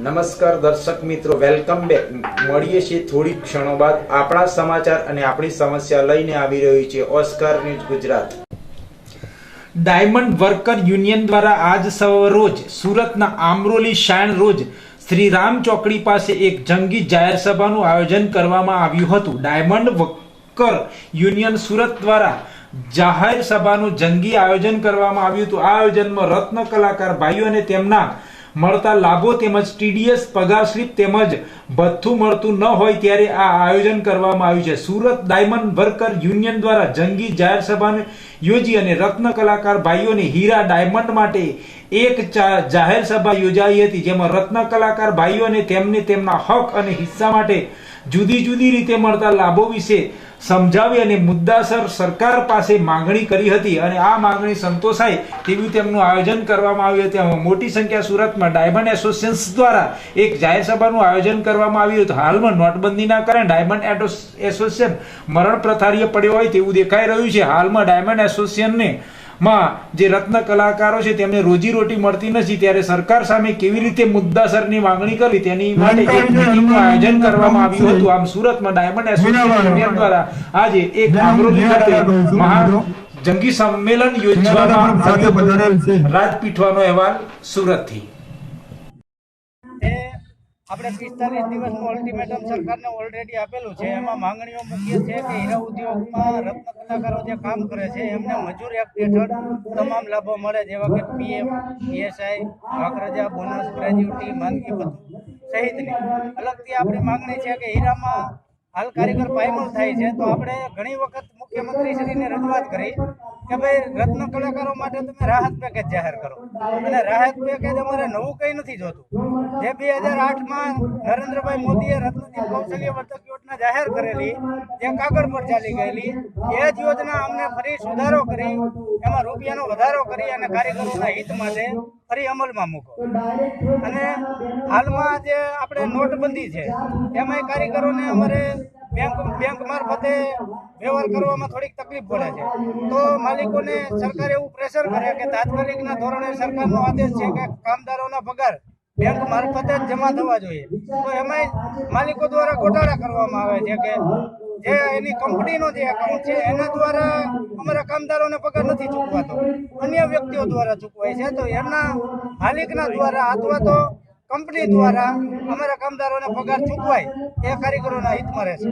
નમસ્કાર દર્શક મિત્રો, વેલકમ બેક. મળીએ છીએ થોડી ક્ષણો બાદ. આપણા સમાચાર અને આપણી સમસ્યા લઈને આવી રહ્યું છે Oscar news Gujarat. Diamond worker union દ્વારા આજ રોજ સુરતના આમરોલી શાયણ રોજ શ્રીરામ ચોકડી પાસે એક જંગી જાહેર સભાનું આયોજન કરવામાં આવ્યું હતું. ડાયમંડ વર્કર યુનિયન સુરત દ્વારા જાહેર સભાનું જંગી આયોજન કરવામાં આવ્યું હતું. આ આયોજનમાં રત્ન કલાકાર ભાઈઓ અને તેમના મળતા લાભો તેમજ ટીડીએસ પગાર સ્લીપ તેમજ ભથ્થું મળતું ન હોય ત્યારે આ આયોજન કરવામાં આવ્યું છે. સુરત ડાયમંડ વર્કર યુનિયન દ્વારા જંગી જાહેર સભાને યોજી અને રત્ન કલાકાર ભાઈઓને હીરા ડાયમંડ માટે એક જાહેર સભા યોજાઈ હતી, જેમાં રત્ન કલાકાર ભાઈઓને તેમને તેમના હક અને હિસ્સા માટે જુદી જુદી રીતે મળતા લાભો વિશે સમજાવી અને મુદ્દાસર સરકાર પાસે માંગણી કરી હતી અને આ માંગણી સંતોષાય તેવું તેમનું આયોજન કરવામાં આવ્યું હતું. મોટી સંખ્યા સુરતમાં ડાયમંડ એસોસિએશન દ્વારા એક જાહેર સભાનું આયોજન કરવામાં આવ્યું હતું. હાલમાં નોટબંધીના કારણે ડાયમંડ એસોસિએશન મરણ પ્રથારીએ પડ્યો હોય તેવું દેખાઈ રહ્યું છે. હાલમાં ડાયમંડ એસોસિએશનને માં જે રત્ન કલાકારો છે તેમને રોજીરોટી મળતી નથી, ત્યારે સરકાર સામે કેવી રીતે મુદ્દાસરની માંગણી કરવી તેની માટે એક મીટિંગનું આયોજન કરવામાં આવ્યું હતું. આમ સુરતમાં ડાયમંડ એસોસિએશન દ્વારા આજે એક આમરોલી ખાતે મહા જંગી સંમેલન યોજવામાં આવ્યું. રાજપીઠવાનો અહેવાલ સુરતથી. આપણે 45 દિવસનું અલ્ટિમેટમ સરકારને ઓલરેડી આપેલું છે. એમાં માંગણીઓ મુખ્ય છે કે હીરા ઉદ્યોગમાં રત્ન કલાકારો જે કામ કરે છે એમને મજૂર એક્ટ હેઠળ તમામ લાભો મળે, જેવા કે પીએફ, પીએસઆઈ, વાકરજા, બોનસ, ગ્રેજ્યુટી, માંદગી ભથ્થું સહિતની. અલગથી આપણી માંગણી છે કે હીરામાં હાલ કારીગર પાયમલ થાય છે, તો આપણે ઘણી વખત મુખ્યમંત્રીશ્રીને રજૂઆત કરી કે ભાઈ રત્ન કલાકારો માટે તમે રાહત પેકેજ જાહેર કરો, અને રાહત પેકેજ અમારે નવું કંઈ નથી જોતું. જે 2008માં નરેન્દ્રભાઈ મોદીએ રત્નદીપ કૌશલ્ય વર્ધક યોજના જાહેર કરેલી, જે કાગળ પર ચાલી ગયેલી, એ જ યોજના અમને ફરી સુધારો કરી, એમાં રૂપિયાનો વધારો કરી અને કારીગરોના હિત માટે ફરી અમલમાં મૂકો. અને હાલમાં જે આપણે નોટબંધી છે એમાંય કારીગરોને અમારે બેંક મારફતે વ્યવહાર કરવામાં થોડીક તકલીફ પડે છે. તો માલિકોને સરકાર એવું પ્રેશર કરે કે તાત્કાલિકના ધોરણે સરકારનો આદેશ છે કે કામદારોના પગાર બેંક મારફતે જ જમા થવા જોઈએ, તો એમાંય માલિકો દ્વારા ગોટાળા કરવામાં આવે છે કે જે એની કંપનીનો જે એકાઉન્ટ છે એના દ્વારા અમારા કામદારોને પગાર નથી ચૂકવાતો, અન્ય વ્યક્તિઓ દ્વારા ચૂકવાય છે. તો એના માલિકના દ્વારા અથવા તો કંપની દ્વારા અમારા કામદારોને પગાર ચૂકવાય એ કારીગરોના હિતમાં રહેશે.